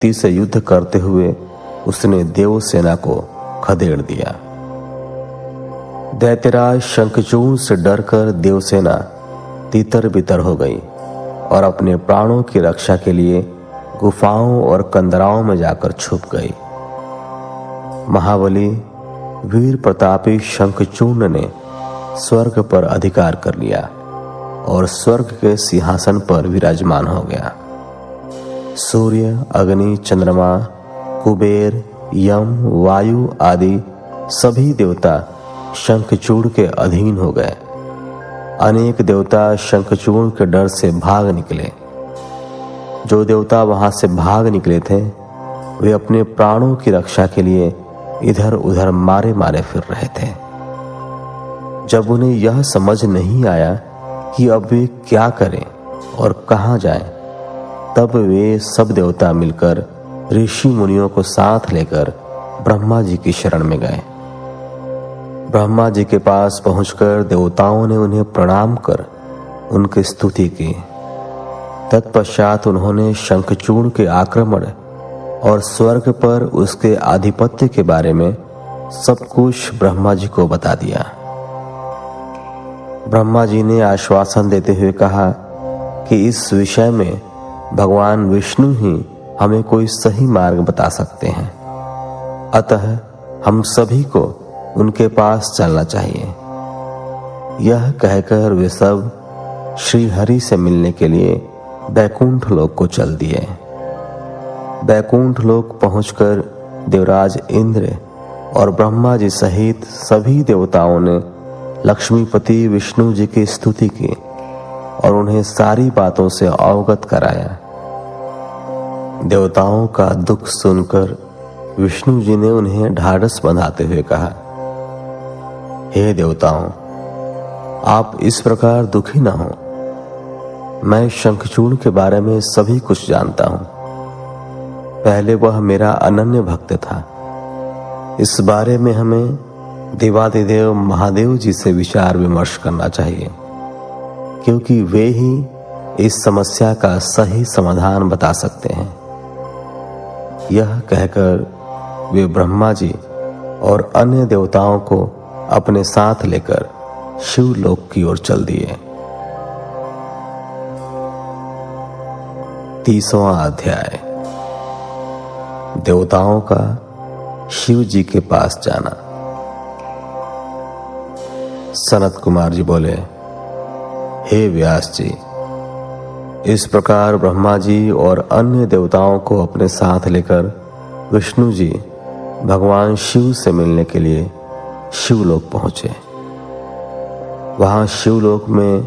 शक्ति से युद्ध करते हुए उसने देवसेना को खदेड़ दिया। दैत्यराज शंखचूड़ से डरकर देवसेना तितर बितर हो गई और अपने प्राणों की रक्षा के लिए गुफाओं और कंदराओं में जाकर छुप गई। महाबली वीर प्रतापी शंखचूड़ ने स्वर्ग पर अधिकार कर लिया और स्वर्ग के सिंहासन पर विराजमान हो गया। सूर्य, अग्नि, चंद्रमा, कुबेर, यम, वायु आदि सभी देवता शंखचूड़ के अधीन हो गए। अनेक देवता शंखचूड़ के डर से भाग निकले। जो देवता वहां से भाग निकले थे वे अपने प्राणों की रक्षा के लिए इधर उधर मारे मारे फिर रहे थे। जब उन्हें यह समझ नहीं आया कि अब वे क्या करें और कहां जाएं, तब वे सब देवता मिलकर ऋषि मुनियों को साथ लेकर ब्रह्मा जी की शरण में गए। ब्रह्मा जी के पास पहुंचकर देवताओं ने उन्हें प्रणाम कर उनकी स्तुति की। तत्पश्चात उन्होंने शंखचूड़ के आक्रमण और स्वर्ग पर उसके आधिपत्य के बारे में सब कुछ ब्रह्मा जी को बता दिया। ब्रह्मा जी ने आश्वासन देते हुए कहा कि इस विषय में भगवान विष्णु ही हमें कोई सही मार्ग बता सकते हैं, अतः हम सभी को उनके पास चलना चाहिए। यह कहकर वे सब श्री हरि से मिलने के लिए बैकुंठ लोक को चल दिए। बैकुंठ लोक पहुंचकर देवराज इंद्र और ब्रह्मा जी सहित सभी देवताओं ने लक्ष्मीपति विष्णु जी की स्तुति की और उन्हें सारी बातों से अवगत कराया। देवताओं का दुख सुनकर विष्णु जी ने उन्हें ढाढ़स बंधाते हुए कहा, हे देवताओं, आप इस प्रकार दुखी न हो। मैं शंखचूड़ के बारे में सभी कुछ जानता हूं। पहले वह मेरा अनन्य भक्त था। इस बारे में हमें देवादिदेव महादेव जी से विचार विमर्श करना चाहिए, क्योंकि वे ही इस समस्या का सही समाधान बता सकते हैं। यह कहकर वे ब्रह्मा जी और अन्य देवताओं को अपने साथ लेकर शिवलोक की ओर चल दिए। 30वां अध्याय, देवताओं का शिव जी के पास जाना। सनत कुमार जी बोले, हे व्यास जी, इस प्रकार ब्रह्मा जी और अन्य देवताओं को अपने साथ लेकर विष्णु जी भगवान शिव से मिलने के लिए शिवलोक पहुंचे। वहां शिवलोक में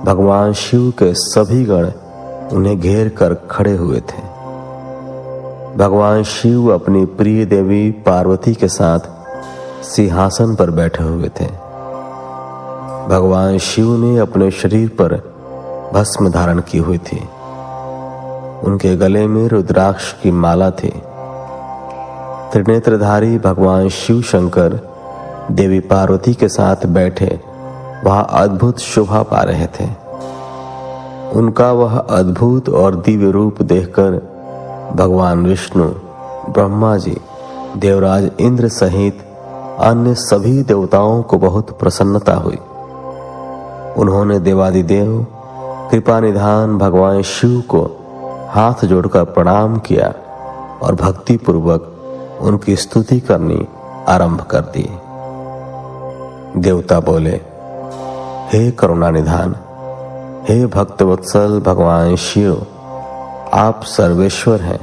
भगवान शिव के सभी गण उन्हें घेर कर खड़े हुए थे। भगवान शिव अपनी प्रिय देवी पार्वती के साथ सिंहासन पर बैठे हुए थे। भगवान शिव ने अपने शरीर पर भस्म धारण की हुई थी। उनके गले में रुद्राक्ष की माला थी। त्रिनेत्रधारी भगवान शिव शंकर देवी पार्वती के साथ बैठे वहां अद्भुत शोभा पा रहे थे। उनका वह अद्भुत और दिव्य रूप देखकर भगवान विष्णु, ब्रह्मा जी, देवराज इंद्र सहित अन्य सभी देवताओं को बहुत प्रसन्नता हुई। उन्होंने देवादिदेव कृपा निधान भगवान शिव को हाथ जोड़कर प्रणाम किया और भक्ति पूर्वक उनकी स्तुति करनी आरंभ कर दी। देवता बोले, हे करुणा निधान, हे भक्तवत्सल भगवान शिव, आप सर्वेश्वर हैं,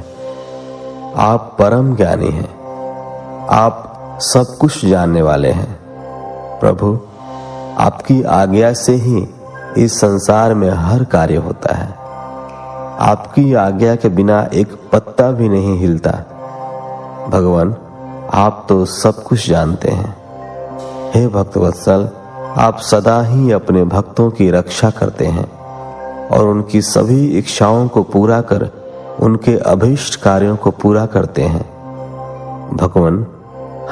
आप परम ज्ञानी हैं, आप सब कुछ जानने वाले हैं। प्रभु, आपकी आज्ञा से ही इस संसार में हर कार्य होता है। आपकी आज्ञा के बिना एक पत्ता भी नहीं हिलता। भगवान, आप तो सब कुछ जानते हैं। हे भक्तवत्सल, आप सदा ही अपने भक्तों की रक्षा करते हैं और उनकी सभी इच्छाओं को पूरा कर उनके अभीष्ट कार्यों को पूरा करते हैं। भगवान,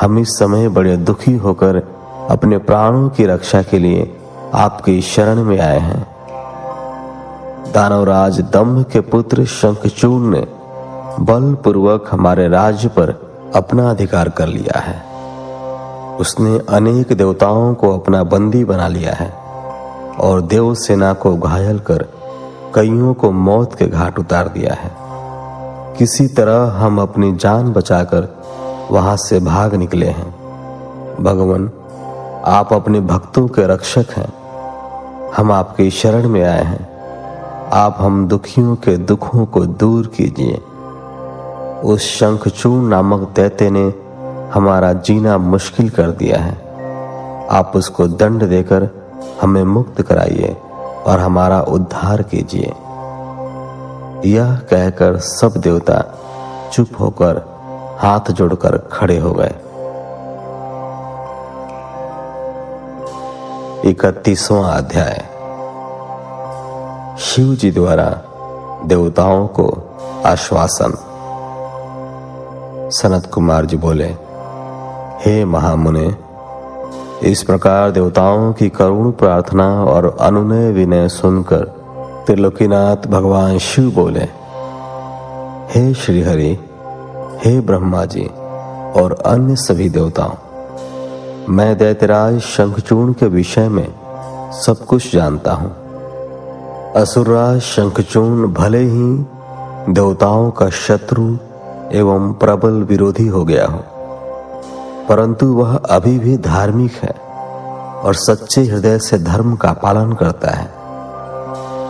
हम इस समय बड़े दुखी होकर अपने प्राणों की रक्षा के लिए आपकी शरण में आए हैं। दानवराज दंभ के पुत्र शंखचूड़ ने बलपूर्वक हमारे राज्य पर अपना अधिकार कर लिया है। उसने अनेक देवताओं को अपना बंदी बना लिया है और देव सेना को घायल कर कईयों को मौत के घाट उतार दिया है। किसी तरह हम अपनी जान बचाकर वहां से भाग निकले हैं। भगवान, आप अपने भक्तों के रक्षक हैं। हम आपकी शरण में आए हैं। आप हम दुखियों के दुखों को दूर कीजिए। उस शंखचूर्ण नामक दैत्य ने हमारा जीना मुश्किल कर दिया है। आप उसको दंड देकर हमें मुक्त कराइए और हमारा उद्धार कीजिए। यह कहकर सब देवता चुप होकर हाथ जोड़कर खड़े हो गए। 31वां अध्याय। शिव जी द्वारा देवताओं को आश्वासन। सनत कुमार जी बोले, हे महामुने, इस प्रकार देवताओं की करुण प्रार्थना और अनुनय विनय सुनकर त्रिलोकीनाथ भगवान शिव बोले, हे श्रीहरि, हे ब्रह्मा जी और अन्य सभी देवताओं, मैं दैत्यराज शंखचूर्ण के विषय में सब कुछ जानता हूं। असुरराज शंखचूर्ण भले ही देवताओं का शत्रु एवं प्रबल विरोधी हो गया हो, परंतु वह अभी भी धार्मिक है और सच्चे हृदय से धर्म का पालन करता है।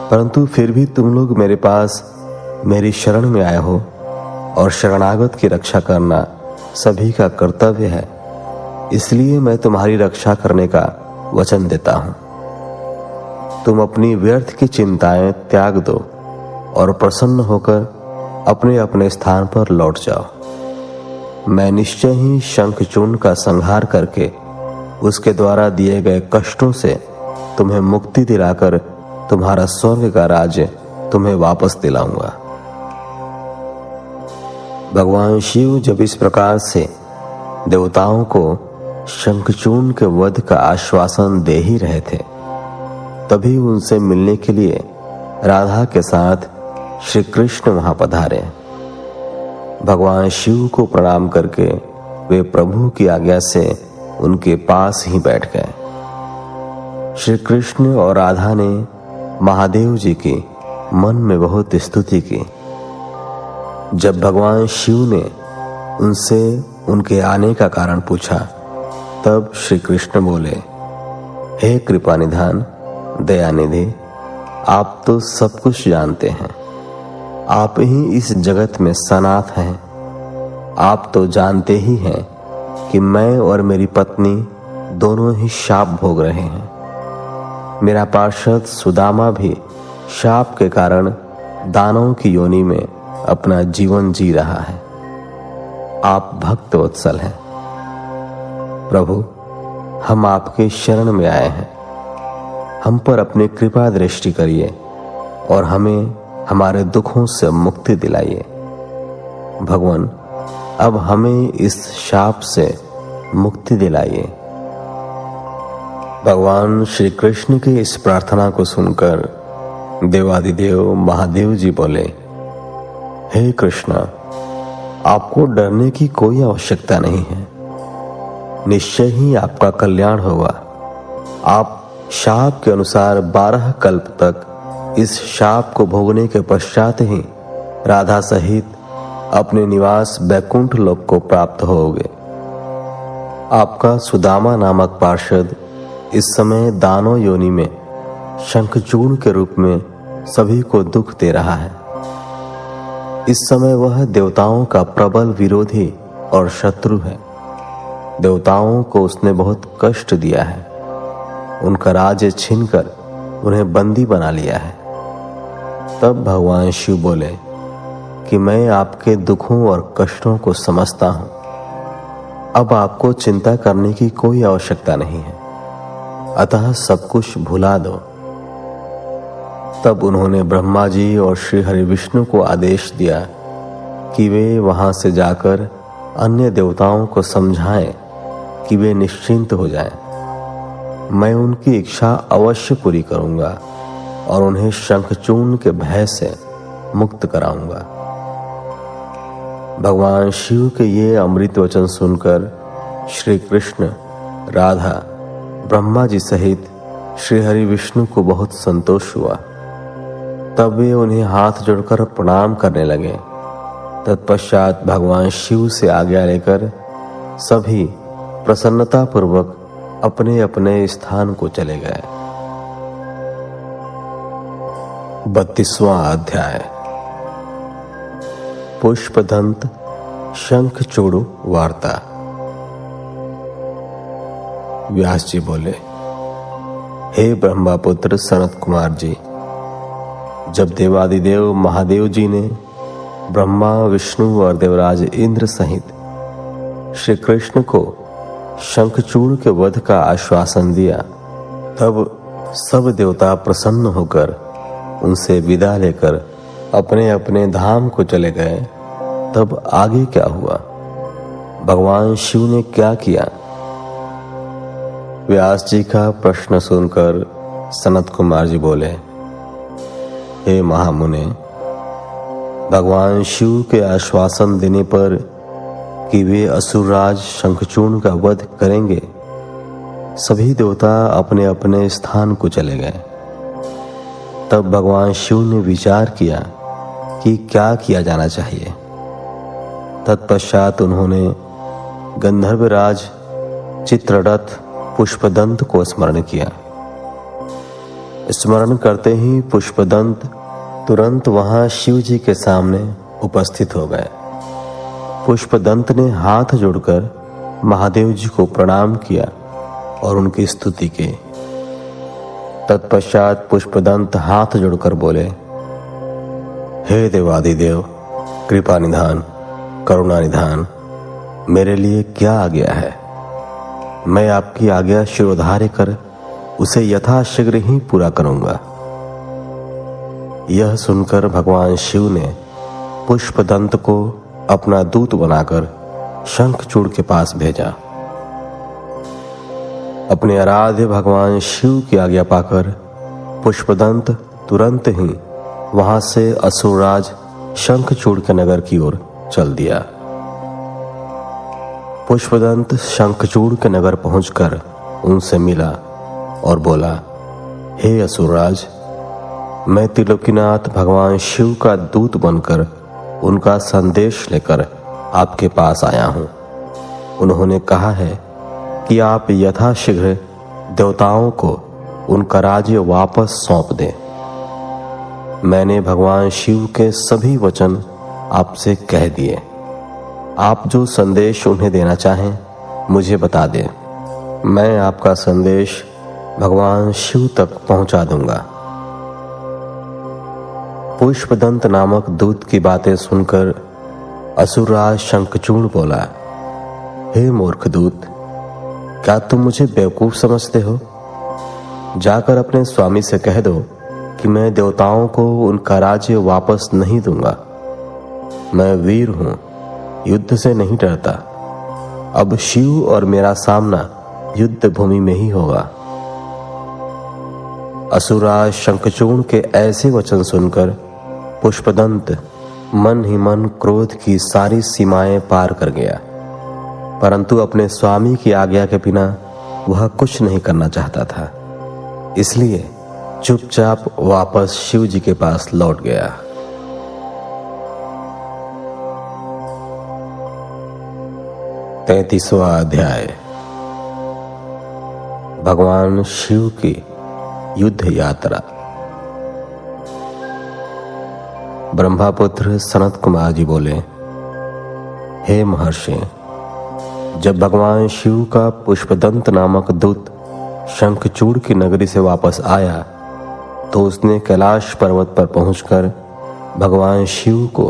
परंतु फिर भी तुम लोग मेरे पास मेरी शरण में आए हो और शरणागत की रक्षा करना सभी का कर्तव्य है। इसलिए मैं तुम्हारी रक्षा करने का वचन देता हूं। तुम अपनी व्यर्थ की चिंताएं त्याग दो और प्रसन्न होकर अपने अपने स्थान पर लौट जाओ। मैं निश्चय ही शंखचूर्ण का संहार करके उसके द्वारा दिए गए कष्टों से तुम्हें मुक्ति दिलाकर तुम्हारा स्वर्ग का राज्य तुम्हें वापस दिलाऊंगा। भगवान शिव जब इस प्रकार से देवताओं को शंखचूर्ण के वध का आश्वासन दे ही रहे थे, तभी उनसे मिलने के लिए राधा के साथ श्री कृष्ण वहां पधारे। भगवान शिव को प्रणाम करके वे प्रभु की आज्ञा से उनके पास ही बैठ गए। श्री कृष्ण और राधा ने महादेव जी की मन में बहुत स्तुति की। जब भगवान शिव ने उनसे उनके आने का कारण पूछा, तब श्री कृष्ण बोले, हे कृपा निधान, दयानिधि, आप तो सब कुछ जानते हैं। आप ही इस जगत में सनाथ हैं। आप तो जानते ही हैं कि मैं और मेरी पत्नी दोनों ही शाप भोग रहे हैं। मेरा पार्षद सुदामा भी शाप के कारण दानवों की योनि में अपना जीवन जी रहा है। आप भक्त वत्सल हैं। प्रभु, हम आपके शरण में आए हैं। हम पर अपनी कृपा दृष्टि करिए और हमें हमारे दुखों से मुक्ति दिलाइए। भगवान, अब हमें इस शाप से मुक्ति दिलाइए। भगवान श्री कृष्ण की इस प्रार्थना को सुनकर देवादिदेव महादेव जी बोले, हे कृष्ण, आपको डरने की कोई आवश्यकता नहीं है। निश्चय ही आपका कल्याण होगा। आप शाप के अनुसार 12 कल्प तक इस शाप को भोगने के पश्चात ही राधा सहित अपने निवास बैकुंठ लोक को प्राप्त होगे। आपका सुदामा नामक पार्षद इस समय दानव योनि में शंखचूर्ण के रूप में सभी को दुख दे रहा है। इस समय वह देवताओं का प्रबल विरोधी और शत्रु है। देवताओं को उसने बहुत कष्ट दिया है। उनका राज्य छीनकर उन्हें बंदी बना लिया है। तब भगवान शिव बोले कि मैं आपके दुखों और कष्टों को समझता हूं। अब आपको चिंता करने की कोई आवश्यकता नहीं है, अतः सब कुछ भुला दो। तब उन्होंने ब्रह्मा जी और श्री हरि विष्णु को आदेश दिया कि वे वहां से जाकर अन्य देवताओं को समझाएं कि वे निश्चिंत हो जाएं। मैं उनकी इच्छा अवश्य पूरी करूंगा और उन्हें शंखचूर्ण के भय से मुक्त कराऊंगा। भगवान शिव के ये अमृत वचन सुनकर श्री कृष्ण, राधा, ब्रह्मा जी सहित श्री हरि विष्णु को बहुत संतोष हुआ। तब वे उन्हें हाथ जोड़कर प्रणाम करने लगे। तत्पश्चात भगवान शिव से आज्ञा लेकर सभी प्रसन्नता पूर्वक अपने अपने स्थान को चले गए। 32वां अध्याय। पुष्पदंत शंखचूड़ वार्ता। व्यास जी बोले, हे ब्रह्मापुत्र सनत कुमार जी, जब देवादिदेव महादेव जी ने ब्रह्मा, विष्णु और देवराज इंद्र सहित श्री कृष्ण को शंखचूड़ के वध का आश्वासन दिया, तब सब देवता प्रसन्न होकर उनसे विदा लेकर अपने अपने धाम को चले गए। तब आगे क्या हुआ? भगवान शिव ने क्या किया? व्यास जी का प्रश्न सुनकर सनत कुमार जी बोले, हे महामुने, भगवान शिव के आश्वासन देने पर कि वे असुरराज शंखचूड़ का वध करेंगे, सभी देवता अपने अपने स्थान को चले गए। तब भगवान शिव ने विचार किया कि क्या किया जाना चाहिए। तत्पश्चात उन्होंने गंधर्वराज चित्ररथ पुष्पदंत को स्मरण किया। स्मरण करते ही पुष्पदंत तुरंत वहां शिव जी के सामने उपस्थित हो गए। पुष्पदंत ने हाथ जोड़कर महादेव जी को प्रणाम किया और उनकी स्तुति की। तत्पश्चात पुष्पदंत हाथ जोड़कर बोले, हे देवादिदेव, कृपा निधान, करुणा निधान, मेरे लिए क्या आज्ञा है? मैं आपकी आज्ञा शिरोधार्य कर उसे यथाशीघ्र ही पूरा करूंगा। यह सुनकर भगवान शिव ने पुष्पदंत को अपना दूत बनाकर शंखचूड़ के पास भेजा। अपने आराध्य भगवान शिव की आज्ञा पाकर पुष्पदंत तुरंत ही वहां से असुरराज शंखचूड़ के नगर की ओर चल दिया। पुष्पदंत शंखचूड़ के नगर पहुंचकर उनसे मिला और बोला, हे असुरराज, मैं त्रिलोकीनाथ भगवान शिव का दूत बनकर उनका संदेश लेकर आपके पास आया हूं। उन्होंने कहा है कि आप यथाशीघ्र देवताओं को उनका राज्य वापस सौंप दें। मैंने भगवान शिव के सभी वचन आपसे कह दिए। आप जो संदेश उन्हें देना चाहें मुझे बता दें, मैं आपका संदेश भगवान शिव तक पहुंचा दूंगा। पुष्पदंत नामक दूत की बातें सुनकर असुरराज शंखचूड़ बोला, हे मूर्ख दूत, क्या तुम मुझे बेवकूफ समझते हो? जाकर अपने स्वामी से कह दो कि मैं देवताओं को उनका राज्य वापस नहीं दूंगा। मैं वीर हूं, युद्ध से नहीं डरता। अब शिव और मेरा सामना युद्ध भूमि में ही होगा। असुरराज शंखचूड़ के ऐसे वचन सुनकर पुष्पदंत मन ही मन क्रोध की सारी सीमाएं पार कर गया, परंतु अपने स्वामी की आज्ञा के बिना वह कुछ नहीं करना चाहता था। इसलिए चुपचाप वापस शिव जी के पास लौट गया। तैंतीसवां अध्याय। भगवान शिव की युद्ध यात्रा। ब्रह्मापुत्र सनत कुमार जी बोले, हे महर्षि, जब भगवान शिव का पुष्पदंत नामक दूत शंखचूड़ की नगरी से वापस आया तो उसने कैलाश पर्वत पर पहुंचकर भगवान शिव को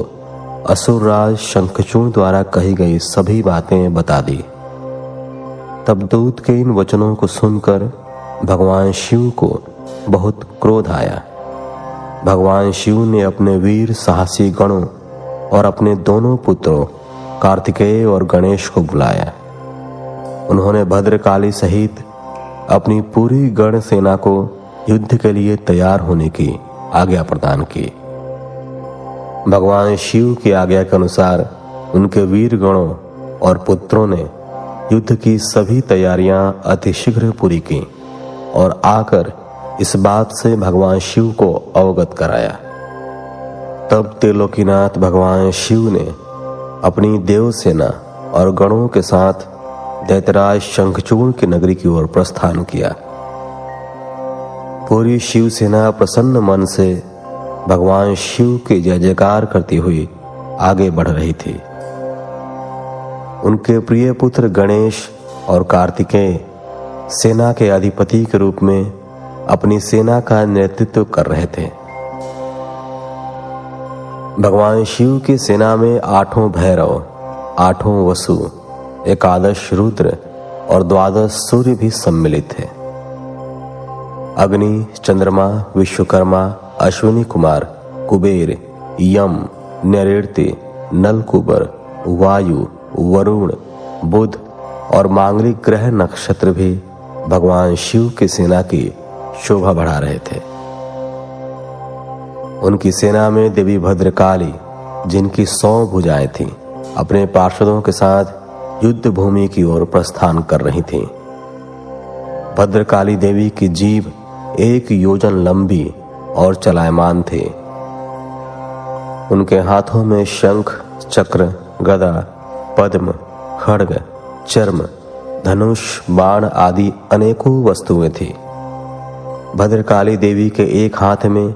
असुरराज शंखचूड़ द्वारा कही गई सभी बातें बता दी। तब दूत के इन वचनों को सुनकर भगवान शिव को बहुत क्रोध आया। भगवान शिव ने अपने वीर साहसी गणों और अपने दोनों पुत्रों कार्तिकेय और गणेश को बुलाया। उन्होंने भद्रकाली सहित अपनी पूरी गण सेना को युद्ध के लिए तैयार होने की आज्ञा प्रदान की। भगवान शिव की आज्ञा के अनुसार उनके वीर गणों और पुत्रों ने युद्ध की सभी तैयारियां अतिशीघ्र पूरी की और आकर इस बात से भगवान शिव को अवगत कराया। तब त्रिलोकीनाथ भगवान शिव ने अपनी देव सेना और गणों के साथ दैत्यराज शंखचूर्ण की नगरी की ओर प्रस्थान किया। पूरी शिव सेना प्रसन्न मन से भगवान शिव के जय जयकार करती हुई आगे बढ़ रही थी। उनके प्रिय पुत्र गणेश और कार्तिकेय सेना के अधिपति के रूप में अपनी सेना का नेतृत्व कर रहे थे। भगवान शिव की सेना में 8 भैरव, 8 वसु, 11 रुद्र और 12 सूर्य भी सम्मिलित थे। अग्नि, चंद्रमा, विश्वकर्मा, अश्विनी कुमार, कुबेर, यम, नैऋत्य, नलकुबर, वायु, वरुण, बुध और मांगलिक ग्रह नक्षत्र भी भगवान शिव की सेना की शोभा बढ़ा रहे थे। उनकी सेना में देवी भद्रकाली, जिनकी 100 भुजाएं थीं, अपने पार्षदों के साथ युद्ध भूमि की ओर प्रस्थान कर रही थीं। भद्रकाली देवी की जीभ 1 योजन लंबी और चलायमान थी। उनके हाथों में शंख, चक्र, गदा, पद्म, खड्ग, चर्म, धनुष, बाण आदि अनेकों वस्तुएं थी। भद्रकाली देवी के एक हाथ में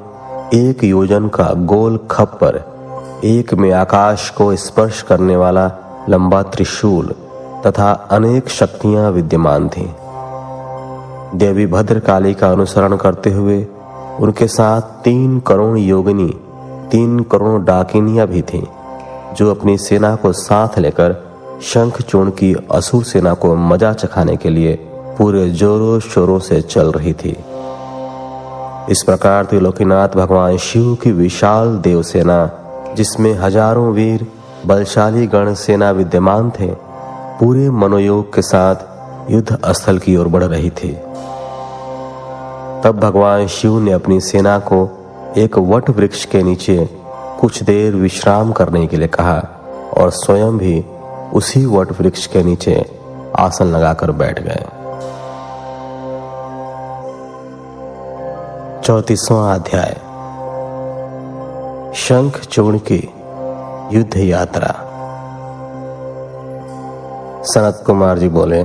1 योजन का गोल खप्पर, एक में आकाश को स्पर्श करने वाला लंबा त्रिशूल तथा अनेक शक्तियां विद्यमान थीं। देवी भद्रकाली का अनुसरण करते हुए उनके साथ 3 करोड़ योगिनी, 3 करोड़ डाकिनियां भी थीं, जो अपनी सेना को साथ लेकर शंखचूर्ण की असुर सेना को मजा चखाने के लिए पूरे जोरों शोरों से चल रही थी। इस प्रकार त्रिलोकीनाथ भगवान शिव की विशाल देव सेना, जिसमें हजारों वीर बलशाली गण सेना विद्यमान थे, पूरे मनोयोग के साथ युद्ध स्थल की ओर बढ़ रही थी। तब भगवान शिव ने अपनी सेना को एक वट वृक्ष के नीचे कुछ देर विश्राम करने के लिए कहा और स्वयं भी उसी वट वृक्ष के नीचे आसन लगाकर बैठ गए। 34वां अध्याय, शंखचूर्ण की युद्ध यात्रा। सनत कुमार जी बोले,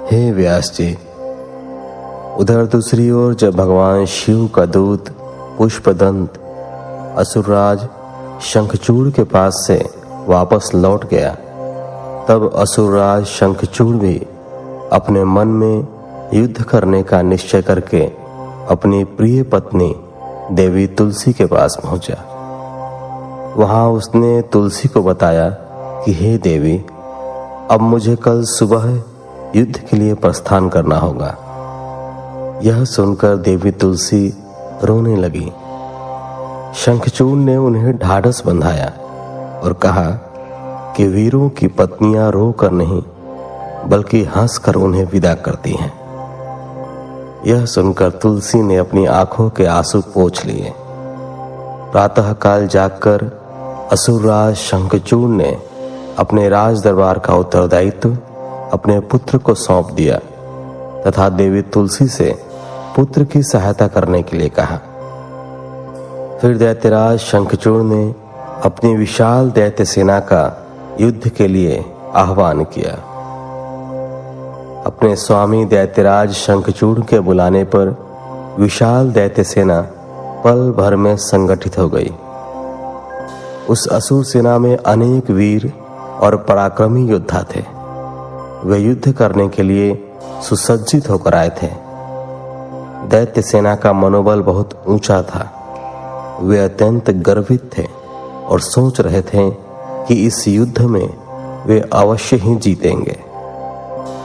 हे व्यास जी, उधर दूसरी ओर जब भगवान शिव का दूत पुष्पदंत असुरराज शंखचूर्ण के पास से वापस लौट गया, तब असुरराज शंखचूर्ण भी अपने मन में युद्ध करने का निश्चय करके अपनी प्रिय पत्नी देवी तुलसी के पास पहुंचा। वहां उसने तुलसी को बताया कि हे देवी, अब मुझे कल सुबह युद्ध के लिए प्रस्थान करना होगा। यह सुनकर देवी तुलसी रोने लगी। शंखचूर्ण ने उन्हें ढाढ़स बंधाया और कहा कि वीरों की पत्नियां रोकर नहीं बल्कि हंसकर उन्हें विदा करती हैं। यह सुनकर तुलसी ने अपनी आंखों के आंसू पोंछ लिए। प्रातःकाल जागकर असुरराज शंखचूर्ण ने अपने राज दरबार का उत्तरदायित्व अपने पुत्र को सौंप दिया तथा देवी तुलसी से पुत्र की सहायता करने के लिए कहा। फिर दैत्यराज शंखचूर्ण ने अपनी विशाल दैत्य सेना का युद्ध के लिए आह्वान किया। अपने स्वामी दैत्यराज शंखचूर्ण के बुलाने पर विशाल दैत्य सेना पल भर में संगठित हो गई। उस असुर सेना में अनेक वीर और पराक्रमी योद्धा थे। वे युद्ध करने के लिए सुसज्जित होकर आए थे। दैत्य सेना का मनोबल बहुत ऊंचा था। वे अत्यंत गर्वित थे और सोच रहे थे कि इस युद्ध में वे अवश्य ही जीतेंगे।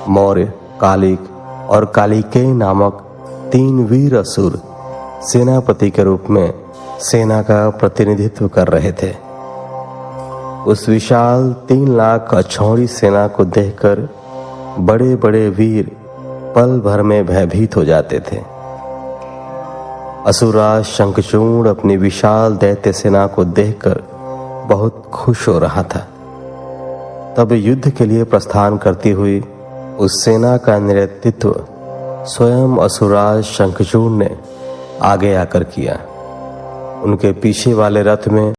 मौर्य, कालिक और कालिकेय नामक 3 वीर असुर सेनापति के रूप में सेना का प्रतिनिधित्व कर रहे थे। उस विशाल 3 लाख अछौड़ी सेना को देखकर बड़े बड़े वीर पल भर में भयभीत हो जाते थे। असुरराज शंखचूर्ण अपनी विशाल दैत्य सेना को देखकर बहुत खुश हो रहा था। तब युद्ध के लिए प्रस्थान करती हुई उस सेना का नेतृत्व स्वयं असुरराज शंखचूड़ ने आगे आकर किया। उनके पीछे वाले रथ में